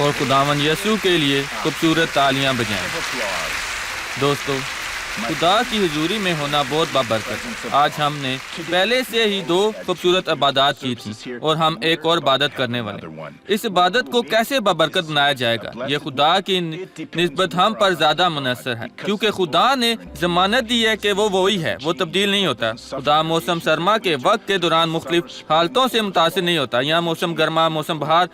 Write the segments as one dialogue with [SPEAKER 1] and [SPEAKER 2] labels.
[SPEAKER 1] اور خداوند یسوع کے لیے خوبصورت تالیاں بجائیں۔ دوستو، خدا کی حضوری میں ہونا بہت بابرکت۔ آج ہم نے پہلے سے ہی 2 خوبصورت عبادات کی تھیں اور ہم ایک اور عبادت کرنے والے۔ اس عبادت کو کیسے بابرکت بنایا جائے گا؟ یہ خدا کی نسبت ہم پر زیادہ منحصر ہے، کیونکہ خدا نے ضمانت دی ہے کہ وہ وہی ہے، وہ تبدیل نہیں ہوتا۔ خدا موسم سرما کے وقت کے دوران مختلف حالتوں سے متاثر نہیں ہوتا، یا موسم گرما، موسم بہار،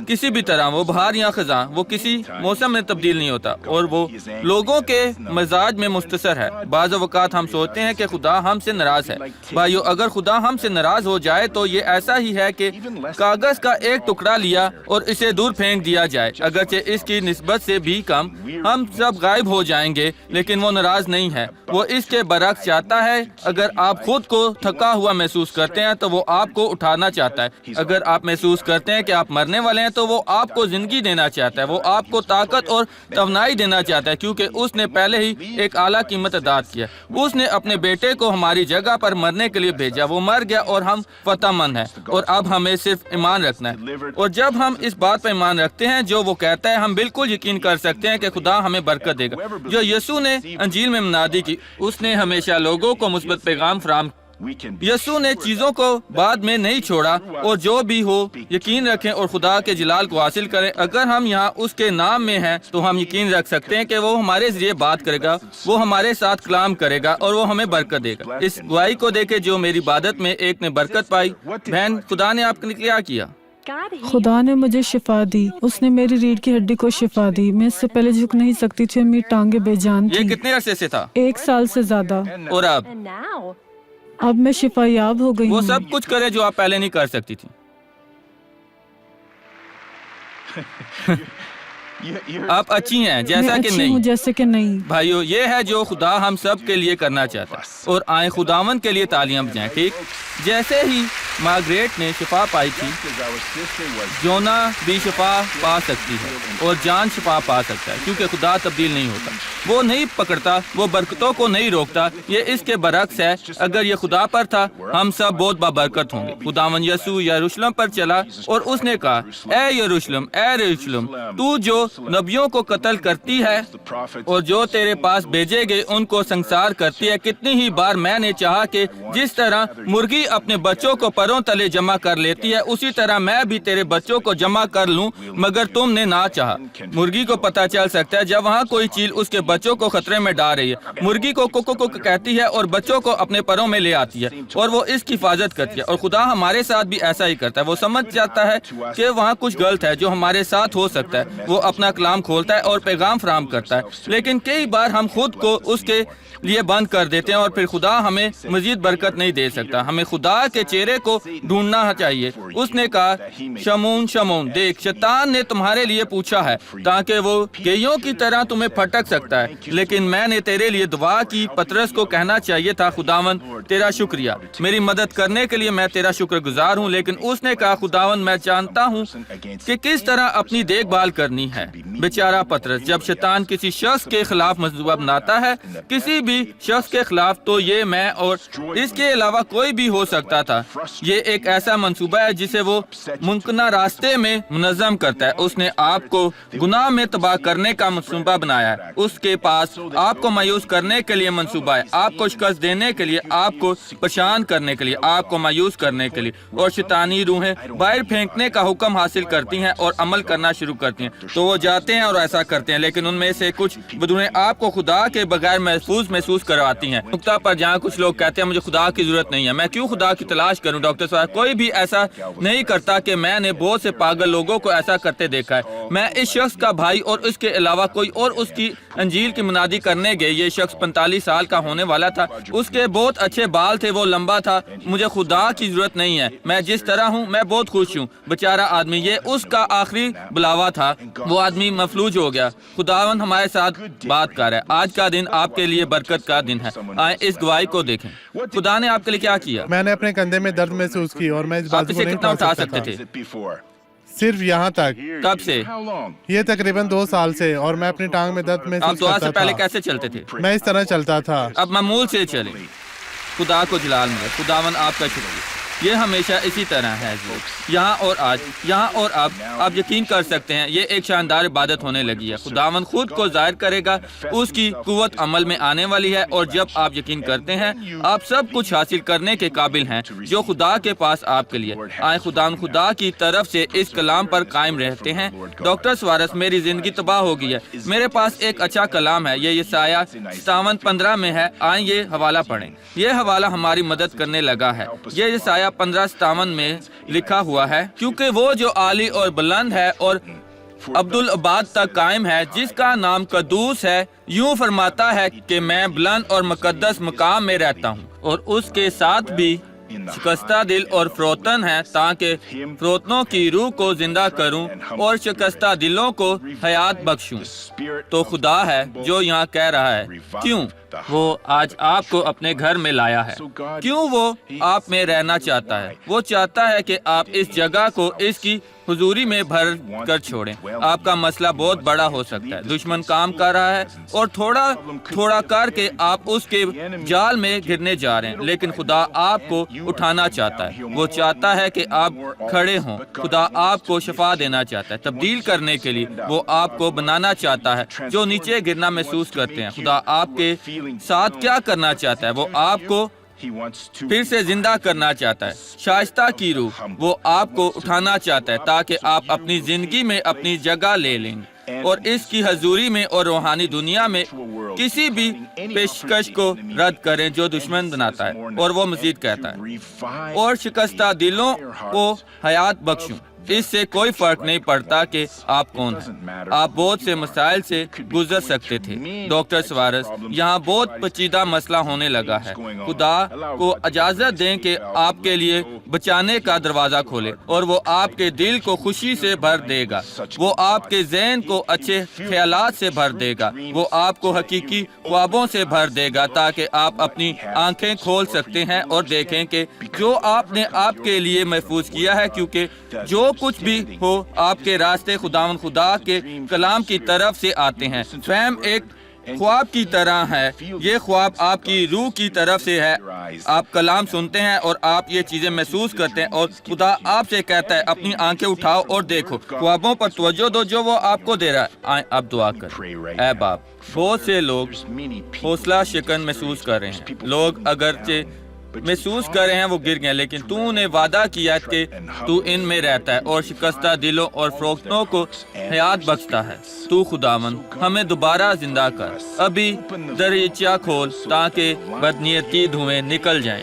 [SPEAKER 1] کسی بھی طرح وہ بہار یا خزاں، وہ کسی موسم میں تبدیل نہیں ہوتا، اور وہ لوگوں کے مزاج میں مستثر ہے۔ بعض اوقات ہم سوچتے ہیں کہ خدا ہم سے ناراض ہے۔ بھائیو، اگر خدا ہم سے ناراض ہو جائے تو یہ ایسا ہی ہے کہ کاغذ کا ایک ٹکڑا لیا اور اسے دور پھینک دیا جائے، اگرچہ اس کی نسبت سے بھی کم، ہم سب غائب ہو جائیں گے، لیکن وہ ناراض نہیں ہے۔ وہ اس کے برعکس چاہتا ہے۔ اگر آپ خود کو تھکا ہوا محسوس کرتے ہیں تو وہ آپ کو اٹھانا چاہتا ہے۔ اگر آپ محسوس کرتے ہیں کہ آپ مرنے والے ہیں تو وہ آپ کو زندگی دینا چاہتا ہے۔ وہ آپ کو طاقت اور توانائی دینا چاہتا ہے، کیونکہ اس نے پہلے ہی ایک اعلیٰ قیمت ادا کیا۔ اس نے اپنے بیٹے کو ہماری جگہ پر مرنے کے لیے بھیجا، وہ مر گیا اور ہم فتح مند ہیں، اور اب ہمیں صرف ایمان رکھنا ہے۔ اور جب ہم اس بات پر ایمان رکھتے ہیں جو وہ کہتا ہے، ہم بالکل یقین کر سکتے ہیں کہ خدا ہمیں برکت دے گا۔ جو یسوع نے انجیل میں منادی کی، اس نے ہمیشہ لوگوں کو مثبت پیغام فراہم۔ یسوع نے چیزوں کو بعد میں نہیں چھوڑا، اور جو بھی ہو یقین رکھیں اور خدا کے جلال کو حاصل کریں۔ اگر ہم یہاں اس کے نام میں ہیں تو ہم یقین رکھ سکتے ہیں کہ وہ ہمارے ذریعے بات کرے گا، وہ ہمارے ساتھ کلام کرے گا، اور وہ ہمیں برکت دے گا۔ اس گواہی کو دیکھے جو میری عبادت میں ایک نے برکت پائی۔ بہن، خدا نے آپ کے لیے کیا کیا؟
[SPEAKER 2] خدا نے مجھے شفا دی۔ اس نے میری ریڑھ کی ہڈی کو شفا دی۔ میں اس سے پہلے جھک نہیں سکتی تھی، میری ٹانگیں بے جان
[SPEAKER 1] یہ
[SPEAKER 2] تھیں۔
[SPEAKER 1] کتنے عرصے سے تھا؟
[SPEAKER 2] 1 سال سے زیادہ۔
[SPEAKER 1] اور
[SPEAKER 2] اب میں شفا یاب ہو گئی
[SPEAKER 1] وہ
[SPEAKER 2] ہوں۔
[SPEAKER 1] سب کچھ کرے جو آپ پہلے نہیں کر سکتی تھی۔ آپ اچھی ہیں جیسا
[SPEAKER 2] میں
[SPEAKER 1] کہ
[SPEAKER 2] اچھی ہوں
[SPEAKER 1] نہیں؟
[SPEAKER 2] جیسے کہ نہیں۔
[SPEAKER 1] بھائیو، یہ ہے جو خدا ہم سب کے لیے کرنا چاہتا ہے، اور آئیں خداوند کے لیے تالیاں بجائیں۔ ٹھیک جیسے ہی مارگریٹ نے شفا پائی تھی، جونا بھی شفا پا سکتی ہے، اور جان شفا پا سکتا ہے، کیونکہ خدا تبدیل نہیں ہوتا۔ وہ نہیں پکڑتا، وہ برکتوں کو نہیں روکتا۔ یہ اس کے برعکس ہے۔ اگر یہ خدا پر تھا، ہم سب بہت بابرکت ہوں گے۔ خداوند یسوع یروشلم پر چلا اور اس نے کہا، اے یروشلم، اے یروشلم، تو جو نبیوں کو قتل کرتی ہے اور جو تیرے پاس بھیجے گئے ان کو سنسار کرتی ہے، کتنی ہی بار میں نے چاہا کہ جس طرح مرغی اپنے بچوں کو پروں تلے جمع کر لیتی ہے، اسی طرح میں بھی تیرے بچوں کو جمع کر لوں، مگر تم نے نہ چاہا۔ مرغی کو پتہ چل سکتا ہے جب وہاں کوئی چیل اس کے بچوں کو خطرے میں ڈال رہی ہے۔ مرغی کو کوکو کوکو کہتی ہے اور بچوں کو اپنے پروں میں لے آتی ہے، اور وہ اس کی حفاظت کرتی ہے۔ اور خدا ہمارے ساتھ بھی ایسا ہی کرتا ہے۔ وہ سمجھ جاتا ہے کہ وہاں کچھ غلط ہے جو ہمارے ساتھ ہو سکتا ہے۔ وہ اپنا کلام کھولتا ہے اور پیغام فراہم کرتا ہے، لیکن کئی بار ہم خود کو اس کے لیے بند کر دیتے ہیں، اور پھر خدا ہمیں مزید برکت نہیں دے سکتا۔ ہمیں خدا کے چہرے کو ڈھونڈنا چاہیے۔ اس نے کہا، شمعون شمعون، دیکھ، شیطان نے تمہارے لیے پوچھا ہے تاکہ وہ گیہوں کی طرح تمہیں پھٹک سکتا ہے، لیکن میں نے تیرے لیے دعا کی۔ پطرس کو کہنا چاہیے تھا، خداوند تیرا شکریہ، میری مدد کرنے کے لیے میں تیرا شکر گزار ہوں، لیکن اس نے کہا، خداوند میں جانتا ہوں کہ کس طرح اپنی دیکھ بھال کرنی ہے۔ بیچارہ پطرس، جب شیطان کسی شخص کے خلاف منصوبہ بناتا ہے، کسی بھی شخص کے خلاف، تو یہ میں اور اس کے علاوہ کوئی بھی ہو سکتا تھا۔ یہ ایک ایسا منصوبہ ہے جسے وہ ممکنہ راستے میں منظم کرتا ہے۔ اس نے آپ کو گناہ میں تباہ کرنے کا منصوبہ بنایا ہے۔ اس کے پاس آپ کو مایوس کرنے کے لیے منصوبہ ہے، آپ کو شکست دینے کے لیے، آپ کو پریشان کرنے کے لیے، آپ کو مایوس کرنے کے لیے۔ اور شیطانی روحیں باہر پھینکنے کا حکم حاصل کرتی ہیں اور عمل کرنا شروع کرتی ہیں، تو وہ جاتے ہیں اور ایسا کرتے ہیں، لیکن ان میں سے کچھ بدویں آپ کو خدا کے بغیر محسوس کرواتی ہیں۔ نقطہ پر جہاں کچھ لوگ کہتے ہیں مجھے خدا کی ضرورت نہیں ہے، میں کیوں خدا کی تلاش کروں؟ ڈاکٹر صاحب، کوئی بھی ایسا نہیں کرتا کہ میں نے بہت سے پاگل لوگوں کو ایسا کرتے دیکھا ہے۔ میں اس شخص کا بھائی اور اس کے علاوہ کوئی اور اس کی انجیل کی منادی کرنے گئے۔ یہ شخص 45 سال کا ہونے والا تھا، اس کے بہت اچھے بال تھے، وہ لمبا تھا۔ مجھے خدا کی ضرورت نہیں ہے، میں جس طرح ہوں میں بہت خوش ہوں۔ بیچارہ آدمی، یہ اس کا آخری بلاوا تھا۔ وہ آدمی مفلوج ہو گیا۔ خداوند ہمارے ساتھ بات کر رہا ہے۔ آج کا دن آپ کے لیے برکت کا دن ہے۔ آئیں اس گواہی کو دیکھیں۔ خدا نے آپ کے لیے کیا کیا؟
[SPEAKER 3] میں نے اپنے کندھے میں درد محسوس کی اور میں اس
[SPEAKER 1] آپ
[SPEAKER 3] بازو کو
[SPEAKER 1] اسے
[SPEAKER 3] نہیں
[SPEAKER 1] کتنا
[SPEAKER 3] اٹھا
[SPEAKER 1] اٹھا
[SPEAKER 3] سکتا
[SPEAKER 1] سکتے
[SPEAKER 3] تھا،
[SPEAKER 1] تھے؟
[SPEAKER 3] صرف یہاں تک۔
[SPEAKER 1] کب سے؟
[SPEAKER 3] یہ تقریباً 2 سال سے، اور میں اپنی ٹانگ میں درد
[SPEAKER 1] آپ
[SPEAKER 3] محسوس
[SPEAKER 1] دعا سے
[SPEAKER 3] کرتا
[SPEAKER 1] پہلے
[SPEAKER 3] تھا۔
[SPEAKER 1] کیسے چلتے تھے؟
[SPEAKER 3] میں اس طرح چلتا تھا۔
[SPEAKER 1] اب معمول سے چلیں۔ خدا کو جلال ملے۔ خداوند آپ کا شکریہ۔ یہ ہمیشہ اسی طرح ہے جی، یہاں اور آج، یہاں اور اب آپ یقین کر سکتے ہیں یہ ایک شاندار عبادت ہونے لگی ہے۔ خداوند خود کو ظاہر کرے گا، اس کی قوت عمل میں آنے والی ہے، اور جب آپ یقین کرتے ہیں آپ سب کچھ حاصل کرنے کے قابل ہیں جو خدا کے پاس آپ کے لیے آئے۔ خداوند خدا کی طرف سے اس کلام پر قائم رہتے ہیں۔ ڈاکٹر سوارس، میری زندگی تباہ ہو گئی ہے، میرے پاس ایک اچھا کلام ہے، یہ یسایہ 57:15 میں ہے، آئیں یہ حوالہ پڑھیں۔ یہ حوالہ ہماری مدد کرنے لگا ہے۔ یہ یسایہ 15:57 میں لکھا ہوا ہے، کیونکہ وہ جو عالی اور بلند ہے اور عبدالعباد تک قائم ہے، جس کا نام قدوس ہے، یوں فرماتا ہے کہ میں بلند اور مقدس مقام میں رہتا ہوں، اور اس کے ساتھ بھی شکستہ دل اور فروتن ہے، تاکہ فروتنوں کی روح کو زندہ کروں اور شکستہ دلوں کو حیات بخشوں۔ تو خدا ہے جو یہاں کہہ رہا ہے، کیوں وہ آج آپ کو اپنے گھر میں لایا ہے، کیوں وہ آپ میں رہنا چاہتا ہے۔ وہ چاہتا ہے کہ آپ اس جگہ کو اس کی حضوری میں بھر کر چھوڑیں۔ آپ کا مسئلہ بہت بڑا ہو سکتا ہے، دشمن کام کر رہا ہے اور تھوڑا تھوڑا کر کے آپ اس کے جال میں گرنے جا رہے ہیں، لیکن خدا آپ کو اٹھانا چاہتا ہے۔ وہ چاہتا ہے کہ آپ کھڑے ہوں۔ خدا آپ کو شفا دینا چاہتا ہے، تبدیل کرنے کے لیے وہ آپ کو بنانا چاہتا ہے جو نیچے گرنا محسوس کرتے ہیں۔ خدا آپ کے ساتھ کیا کرنا چاہتا ہے؟ وہ آپ کو پھر سے زندہ کرنا چاہتا ہے۔ شائستہ کی روح، وہ آپ کو اٹھانا چاہتا ہے تاکہ آپ اپنی زندگی میں اپنی جگہ لے لیں اور اس کی حضوری میں اور روحانی دنیا میں کسی بھی پیشکش کو رد کریں جو دشمن بناتا ہے۔ اور وہ مزید کہتا ہے، اور شکستہ دلوں کو حیات بخشوں۔ اس سے کوئی فرق نہیں پڑتا کہ آپ کون ہیں، آپ بہت سے مسائل سے گزر سکتے تھے۔ ڈاکٹر سوارس، یہاں بہت پیچیدہ مسئلہ ہونے لگا ہے۔ خدا کو اجازت دیں کہ آپ کے لیے بچانے کا دروازہ کھولے، اور وہ آپ کے دل کو خوشی سے بھر دے گا۔ وہ آپ کے ذہن کو اچھے خیالات سے بھر دے گا۔ وہ آپ کو حقیقی خوابوں سے بھر دے گا تاکہ آپ اپنی آنکھیں کھول سکتے ہیں اور دیکھیں کہ جو آپ نے آپ کے لیے محفوظ کیا ہے، کیونکہ جو کچھ بھی ہو آپ کے راستے خداوند خدا کے کلام کی طرف سے آتے ہیں۔ فہم ایک خواب کی طرح ہے، یہ خواب آپ کی روح کی طرف سے ہے۔ آپ کلام سنتے ہیں اور آپ یہ چیزیں محسوس کرتے ہیں، اور خدا آپ سے کہتا ہے اپنی آنکھیں اٹھاؤ اور دیکھو، خوابوں پر توجہ دو جو وہ آپ کو دے رہا ہے۔ آئیں اب دعا کریں۔ اے باپ، بہت سے لوگ حوصلہ شکن محسوس کر رہے ہیں، لوگ اگرچہ محسوس کر رہے ہیں وہ گر گئے، لیکن تو نے وعدہ کیا کہ تو ان میں رہتا ہے اور شکستہ دلوں اور فروختوں کو حیات بخشتا ہے۔ تو خداوند ہمیں دوبارہ زندہ کر، ابھی دریچہ کھول تاکہ بدنیتی دھوئیں نکل جائیں۔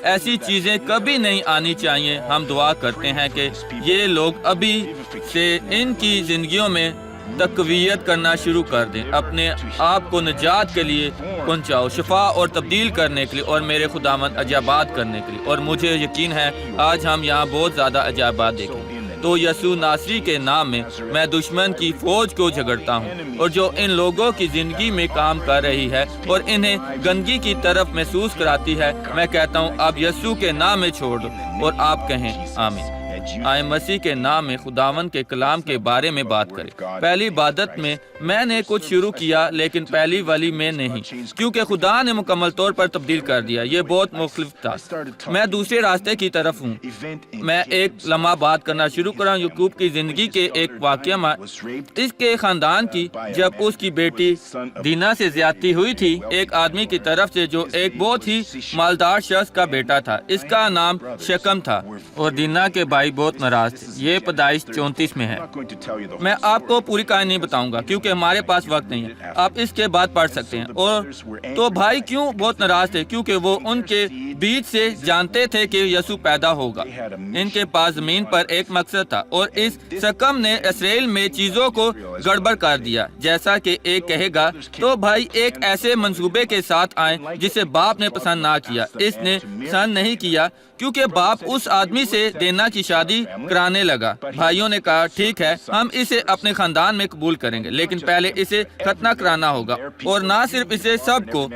[SPEAKER 1] ایسی چیزیں کبھی نہیں آنی چاہیے۔ ہم دعا کرتے ہیں کہ یہ لوگ ابھی سے ان کی زندگیوں میں تقویت کرنا شروع کر دیں، اپنے آپ کو نجات کے لیے پہنچاؤ، شفا اور تبدیل کرنے کے لیے، اور میرے خداوند عجائبات کرنے کے لیے۔ اور مجھے یقین ہے آج ہم یہاں بہت زیادہ عجائبات دیکھیں گے۔ تو یسوع ناصری کے نام میں دشمن کی فوج کو جھگڑتا ہوں، اور جو ان لوگوں کی زندگی میں کام کر رہی ہے اور انہیں گندگی کی طرف محسوس کراتی ہے، میں کہتا ہوں اب یسوع کے نام میں چھوڑ دو، اور آپ کہیں آمین۔ آئے مسیح کے نام میں خداوند کے کلام کے بارے میں بات کریں۔ پہلی عبادت میں نے کچھ شروع کیا، لیکن پہلی والی میں نہیں، کیونکہ خدا نے مکمل طور پر تبدیل کر دیا۔ یہ بہت مختلف تھا۔ میں دوسرے راستے کی طرف ہوں۔ میں ایک لمحہ بات کرنا شروع کرا یعقوب کی زندگی کے ایک واقعہ میں، اس کے خاندان کی، جب اس کی بیٹی دینا سے زیادتی ہوئی تھی ایک آدمی کی طرف سے جو ایک بہت ہی مالدار شخص کا بیٹا تھا۔ اس کا نام شکم تھا، اور دینا کے بھائی بہت ناراض تھے۔ یہ پیدائش 34 میں ہے۔ میں آپ کو پوری کہانی نہیں بتاؤں گا کیونکہ ہمارے پاس وقت نہیں ہے، آپ اس کے بعد پڑھ سکتے ہیں۔ اور تو بھائی کیوں بہت ناراض تھے؟ کیونکہ وہ ان کے بیچ سے جانتے تھے کہ یسوع پیدا ہوگا۔ ان کے پاس زمین پر ایک مقصد تھا، اور اس شکم نے اسرائیل میں چیزوں کو گڑبڑ کر دیا، جیسا کہ ایک کہے گا۔ تو بھائی ایک ایسے منصوبے کے ساتھ آئے جسے باپ نے پسند نہ کیا۔ اس نے پسند نہیں کیا کیونکہ باپ اس آدمی سے دینا کی شادی شادی کرانے لگا۔ بھائیوں نے کہا ٹھیک ہے، ہم اسے اپنے خاندان میں قبول کریں گے، لیکن پہلے اسے ختنہ کرانا ہوگا، اور نہ صرف اسے، سب کو،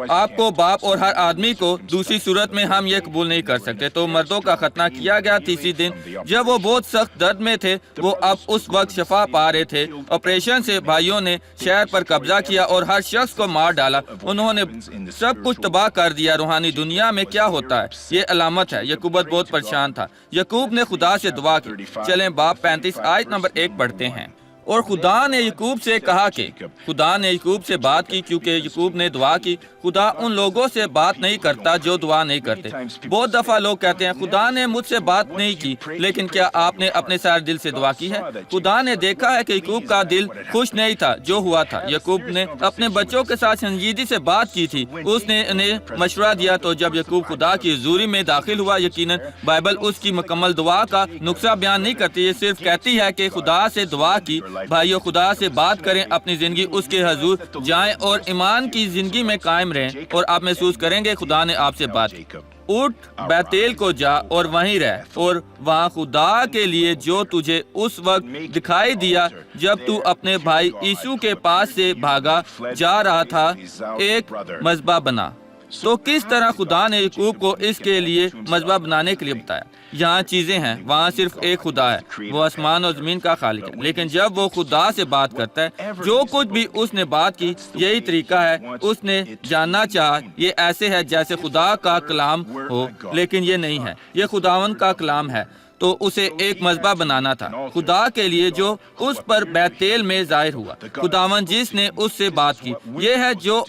[SPEAKER 1] آپ کو، باپ اور ہر آدمی کو، دوسری صورت میں ہم یہ قبول نہیں کر سکتے۔ تو مردوں کا ختنہ کیا گیا۔ تیسری دن جب وہ بہت سخت درد میں تھے، وہ اب اس وقت شفا پا رہے تھے۔ آپریشن سے بھائیوں نے شہر پر قبضہ کیا اور ہر شخص کو مار ڈالا۔ انہوں نے سب کچھ تباہ کر دیا۔ روحانی دنیا میں کیا ہوتا ہے یہ علامت ہے۔ یعقوب بہت پریشان تھا۔ یعقوب نے خدا سے دعا کی۔ چلیں باب 35 آیت نمبر 1 پڑھتے ہیں۔ اور خدا نے یعقوب سے کہا کہ، خدا نے یعقوب سے بات کی کیونکہ یعقوب نے دعا کی۔ خدا ان لوگوں سے بات نہیں کرتا جو دعا نہیں کرتے۔ بہت دفعہ لوگ کہتے ہیں خدا نے مجھ سے بات نہیں کی، لیکن کیا آپ نے اپنے سارے دل سے دعا کی ہے؟ خدا نے دیکھا ہے کہ یعقوب کا دل خوش نہیں تھا جو ہوا تھا۔ یعقوب نے اپنے بچوں کے ساتھ سنجیدگی سے بات کی تھی۔ اس نے انہیں مشورہ دیا۔ تو جب یعقوب خدا کی حضوری میں داخل ہوا، یقیناً بائبل اس کی مکمل دعا کا نقصہ بیان نہیں کرتی، یہ صرف کہتی ہے کہ خدا سے دعا کی۔ بھائیو، خدا سے بات کریں، اپنی زندگی اس کے حضور جائیں اور ایمان کی زندگی میں قائم رہیں، اور آپ محسوس کریں گے خدا نے آپ سے بات کی۔ اٹھ بیتیل کو جا اور وہیں رہ، اور وہاں خدا کے لیے جو تجھے اس وقت دکھائی دیا جب تو اپنے بھائی عیسو کے پاس سے بھاگا جا رہا تھا، ایک مذبح بنا۔ تو کس طرح خدا نے یعقوب کو اس کے لیے مذبح بنانے کے لیے بتایا؟ یہاں چیزیں ہیں، وہاں صرف ایک خدا ہے، وہ آسمان اور زمین کا خالق ہے۔ لیکن جب وہ خدا سے بات کرتا ہے، جو کچھ بھی اس نے بات کی، یہی طریقہ ہے۔ اس نے جاننا چاہا، یہ ایسے ہے جیسے خدا کا کلام ہو، لیکن یہ نہیں ہے، یہ خداوند کا کلام ہے۔ تو اسے ایک مذبح بنانا تھا خدا کے لیے جو اس پر بیتیل میں ظاہر ہوا۔ خداوند جس نے اس سے بات کی، یہ ہے جو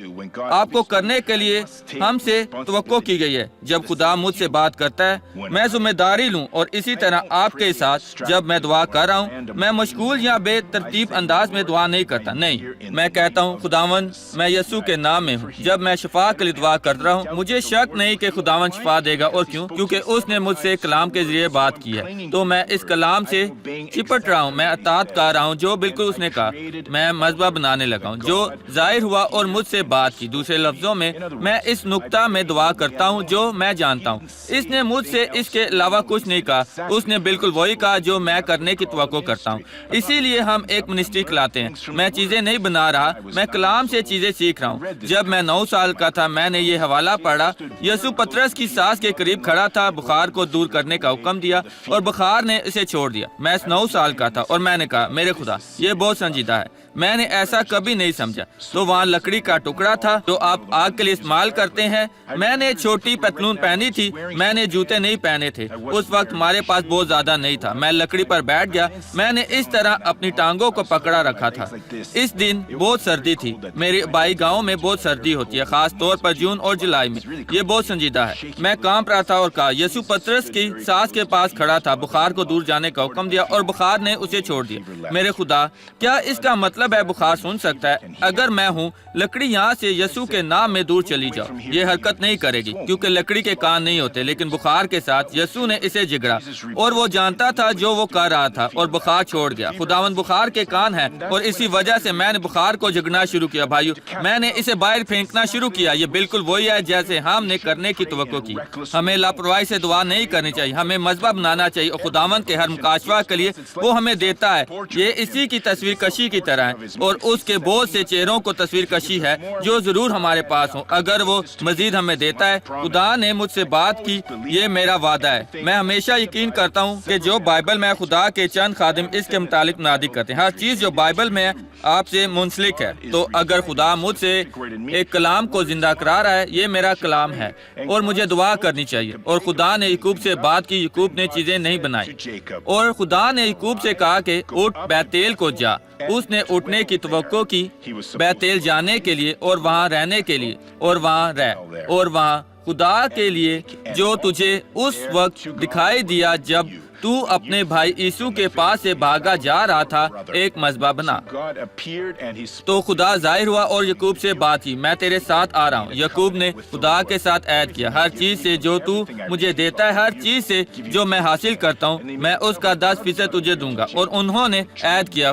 [SPEAKER 1] آپ کو کرنے کے لیے ہم سے توقع کی گئی ہے۔ جب خدا مجھ سے بات کرتا ہے، میں ذمہ داری لوں، اور اسی طرح آپ کے ساتھ جب میں دعا کر رہا ہوں، میں مشغول یا بے ترتیب انداز میں دعا نہیں کرتا، نہیں، میں کہتا ہوں خداوند میں یسوع کے نام میں ہوں۔ جب میں شفا کے لیے دعا کر رہا ہوں، مجھے شک نہیں کہ خداوند شفا دے گا، اور کیوں؟ کیونکہ اس نے مجھ سے کلام کے ذریعے بات کی ہے۔ تو میں اس کلام سے چپٹ رہا ہوں، میں اطاعت کر رہا ہوں جو بالکل اس نے کہا۔ میں مذبح بنانے لگا ہوں جو ظاہر ہوا اور مجھ سے بات کی۔ دوسرے لفظوں میں اس نقطہ میں دعا کرتا ہوں جو میں جانتا ہوں۔ اس نے مجھ سے اس کے علاوہ کچھ نہیں کہا، اس نے بالکل وہی کہا جو میں کرنے کی توقع کرتا ہوں۔ اسی لیے ہم ایک منسٹری کھلاتے ہیں۔ میں چیزیں نہیں بنا رہا، میں کلام سے چیزیں سیکھ رہا ہوں۔ جب میں 9 سال کا تھا، میں نے یہ حوالہ پڑھا۔ یسوع پطرس کی سانس کے قریب کھڑا تھا، بخار کو دور کرنے کا حکم دیا، اور بخار نے اسے چھوڑ دیا۔ میں 9 سال کا تھا، اور میں نے کہا میرے خدا، یہ بہت سنجیدہ ہے، میں نے ایسا کبھی نہیں سمجھا۔ تو وہاں لکڑی کا ٹکڑا تھا جو آپ آگ کے لیے استعمال کرتے ہیں۔ میں نے چھوٹی پتلون پہنی تھی، میں نے جوتے نہیں پہنے تھے۔ اس وقت ہمارے پاس بہت زیادہ نہیں تھا۔ میں لکڑی پر بیٹھ گیا، میں نے اس طرح اپنی ٹانگوں کو پکڑا رکھا تھا۔ اس دن بہت سردی تھی۔ میرے بائی گاؤں میں بہت سردی ہوتی ہے، خاص طور پر جون اور جولائی میں۔ یہ بہت سنجیدہ ہے۔ میں کانپ رہا تھا اور کہا، یسوع پطرس کی سانس کے پاس کھڑا تھا، بخار کو دور جانے کا حکم دیا، اور بخار نے اسے چھوڑ دیا۔ میرے خدا، کیا اس کا مطلب ہے بخار سن سکتا ہے؟ اگر میں ہوں، لکڑی یہاں سے یسوع کے نام میں دور چلی جاؤ، یہ حرکت نہیں کرے گی کیونکہ لکڑی کے کان نہیں ہوتے، لیکن بخار کے ساتھ یسوع نے اسے جگڑا، اور وہ جانتا تھا جو وہ کر رہا تھا، اور بخار چھوڑ گیا۔ خداوند بخار کے کان ہے، اور اسی وجہ سے میں نے بخار کو جگڑنا شروع کیا۔ بھائیو، میں نے اسے باہر پھینکنا شروع کیا۔ یہ بالکل وہی ہے جیسے ہم نے کرنے کی توقع کی۔ ہمیں لاپرواہی سے دعا نہیں کرنی چاہیے، ہمیں مذبح بنانا چاہیے، اور خداوند کے ہر مکاشفہ کے لیے وہ ہمیں دیتا ہے۔ یہ اسی کی تصویر کشی کی طرح ہے، اور اس کے بہت سے چہروں کو تصویر کشی ہے جو ضرور ہمارے پاس ہوں اگر وہ مزید ہمیں دیتا ہے۔ خدا نے مجھ سے بات کی، یہ میرا وعدہ ہے۔ میں ہمیشہ یقین کرتا ہوں کہ جو بائبل میں خدا کے چند خادم اس کے متعلق منادی کرتے ہیں، ہر چیز جو بائبل میں آپ سے منسلک ہے۔ تو اگر خدا مجھ سے ایک کلام کو زندہ کرا رہا ہے، یہ میرا کلام ہے، اور مجھے دعا کرنی چاہیے۔ اور خدا نے یعقوب سے بات کی، یعقوب نے چیزیں نہیں بنائی، اور خدا نے یعقوب سے کہا کہ اٹھ بیتیل کو جا۔ اس نے اٹھنے کی توقع کی، بیتیل جانے کے لیے، اور وہاں رہنے کے لیے، اور وہاں رہ، اور وہاں خدا کے لیے جو تجھے اس وقت دکھائی دیا جب تو اپنے بھائی عیسو کے پاس سے بھاگا جا رہا تھا، ایک مذبح بنا۔ تو خدا ظاہر ہوا اور یعقوب سے بات کی، میں تیرے ساتھ آ رہا ہوں۔ یعقوب نے خدا کے ساتھ عہد کیا، ہر چیز سے جو تو مجھے دیتا ہے، ہر چیز سے جو میں حاصل کرتا ہوں، میں اس کا 10% تجھے دوں گا۔ اور انہوں نے عہد کیا۔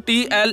[SPEAKER 1] T.L.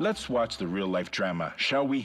[SPEAKER 4] let's watch the real life drama, shall we?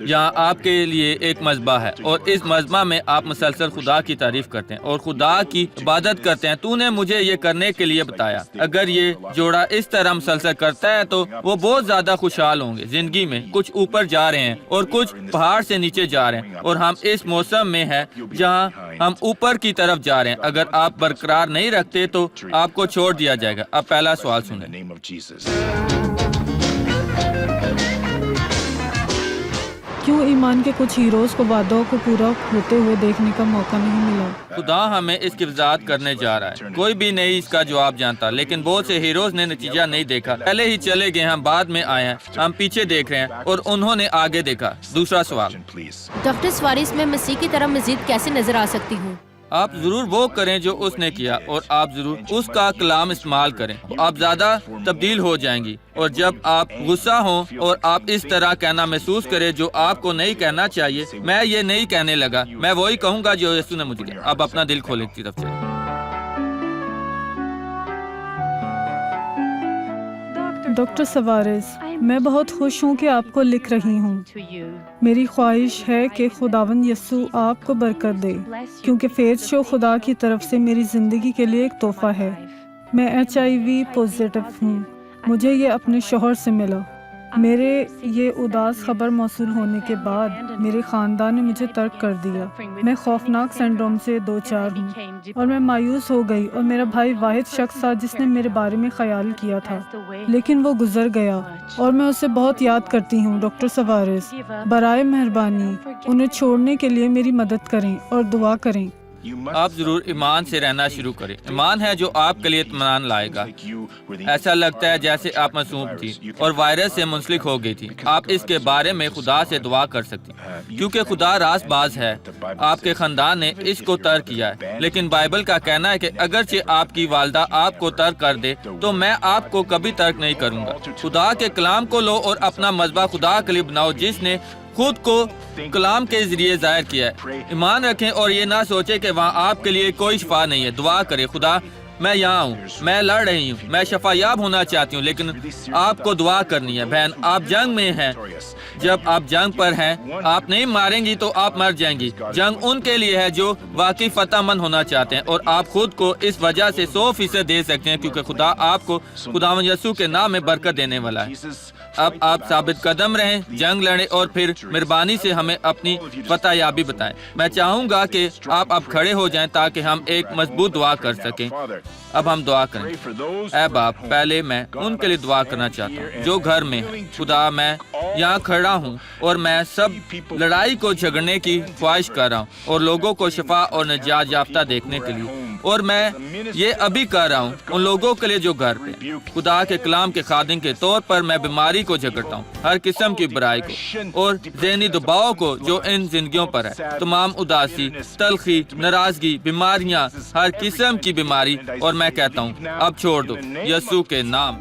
[SPEAKER 1] یہاں آپ کے لیے ایک مذبح ہے اور اس مذبح میں آپ مسلسل خدا کی تعریف کرتے ہیں اور خدا کی عبادت کرتے ہیں۔ تو نے مجھے یہ کرنے کے لیے بتایا۔ اگر یہ جوڑا اس طرح مسلسل کرتا ہے تو وہ بہت زیادہ خوشحال ہوں گے زندگی میں۔ کچھ اوپر جا رہے ہیں اور کچھ پہاڑ سے نیچے جا رہے ہیں، اور ہم اس موسم میں ہیں جہاں ہم اوپر کی طرف جا رہے ہیں۔ اگر آپ برقرار نہیں رکھتے تو آپ کو چھوڑ دیا جائے گا۔ اب پہلا سوال
[SPEAKER 4] In the
[SPEAKER 1] سنیں۔
[SPEAKER 4] name of Jesus.
[SPEAKER 2] کیوں ایمان کے کچھ ہیروز کو وعدوں کو پورا ہوتے ہوئے دیکھنے کا موقع نہیں ملا؟
[SPEAKER 1] خدا ہمیں اس کی وضاحت کرنے جا رہا ہے۔ کوئی بھی نہیں اس کا جواب جانتا، لیکن بہت سے ہیروز نے نتیجہ نہیں دیکھا، پہلے ہی چلے گئے، ہم بعد میں آئے ہیں، ہم پیچھے دیکھ رہے ہیں اور انہوں نے آگے دیکھا۔ دوسرا سوال،
[SPEAKER 4] Please.
[SPEAKER 5] ڈاکٹر سوارس میں مسیح کی طرح مزید کیسے نظر آ سکتی ہوں؟
[SPEAKER 1] آپ ضرور وہ کریں جو اس نے کیا، اور آپ ضرور اس کا کلام استعمال کریں، آپ زیادہ تبدیل ہو جائیں گی۔ اور جب آپ غصہ ہوں اور آپ اس طرح کہنا محسوس کریں جو آپ کو نہیں کہنا چاہیے، میں یہ نہیں کہنے لگا، میں وہی کہوں گا جو یسوع نے مجھے کہا۔ اب اپنا دل کھولے کی طرف چلیں۔
[SPEAKER 2] ڈاکٹر سوارس، میں بہت خوش ہوں کہ آپ کو لکھ رہی ہوں۔ میری خواہش ہے کہ خداوند یسوع آپ کو برکت دے، کیونکہ فیض شو خدا کی طرف سے میری زندگی کے لیے ایک تحفہ ہے۔ میں HIV پازیٹیو ہوں۔ مجھے یہ اپنے شوہر سے ملا۔ میرے یہ اداس خبر موصول ہونے کے بعد میرے خاندان نے مجھے ترک کر دیا۔ میں خوفناک سنڈروم سے دوچار ہوں اور میں مایوس ہو گئی، اور میرا بھائی واحد شخص تھا جس نے میرے بارے میں خیال کیا تھا، لیکن وہ گزر گیا اور میں اسے بہت یاد کرتی ہوں۔ ڈاکٹر سوارس، برائے مہربانی انہیں چھوڑنے کے لیے میری مدد کریں اور دعا کریں۔
[SPEAKER 1] آپ ضرور ایمان سے رہنا شروع کریں۔ ایمان ہے جو آپ کے لیے اطمینان لائے گا۔ ایسا لگتا ہے جیسے آپ معصوم تھی اور وائرس سے منسلک ہو گئی تھی۔ آپ اس کے بارے میں خدا سے دعا کر سکتی، کیونکہ خدا راست باز ہے۔ آپ کے خاندان نے اس کو ترک کیا ہے، لیکن بائبل کا کہنا ہے کہ اگرچہ آپ کی والدہ آپ کو ترک کر دے تو میں آپ کو کبھی ترک نہیں کروں گا۔ خدا کے کلام کو لو اور اپنا مذبح خدا کے لیے بناؤ، جس نے خود کو کلام کے ذریعے ظاہر کیا ہے۔ ایمان رکھیں اور یہ نہ سوچیں کہ وہاں آپ کے لیے کوئی شفا نہیں ہے۔ دعا کریں، خدا میں یہاں ہوں، میں لڑ رہی ہوں، میں شفا یاب ہونا چاہتی ہوں، لیکن آپ کو دعا کرنی ہے۔ بہن، آپ جنگ میں ہیں۔ جب آپ جنگ پر ہیں، آپ نہیں ماریں گی تو آپ مر جائیں گی۔ جنگ ان کے لیے ہے جو واقعی فتح مند ہونا چاہتے ہیں، اور آپ خود کو اس وجہ سے 100% دے سکتے ہیں، کیونکہ خدا آپ کو خداوند یسوع کے نام میں برکت دینے والا ہے۔ اب آپ ثابت قدم رہیں، جنگ لڑیں، اور پھر مہربانی سے ہمیں اپنی فتح یابی بتائیں۔ میں چاہوں گا کہ آپ اب کھڑے ہو جائیں تاکہ ہم ایک مضبوط دعا کر سکیں۔ اب ہم دعا کریں۔ اے باپ، پہلے میں ان کے لیے دعا کرنا چاہتا ہوں جو گھر میں ہیں۔ خدا، میں یہاں کھڑا ہوں اور میں سب لڑائی کو جھگڑنے کی خواہش کر رہا ہوں اور لوگوں کو شفا اور نجات یافتہ دیکھنے کے لیے، اور میں یہ ابھی کر رہا ہوں ان لوگوں کے لیے جو گھر پہ ہیں۔ خدا کے کلام کے خادم کے طور پر میں بیماری کو جھگڑتا ہوں، ہر قسم کی برائی کو اور ذہنی دباؤ کو جو ان زندگیوں پر ہے، تمام اداسی، تلخی، ناراضگی، بیماریاں، ہر قسم کی بیماری، اور میں کہتا ہوں اب چھوڑ دو یسوع کے نام۔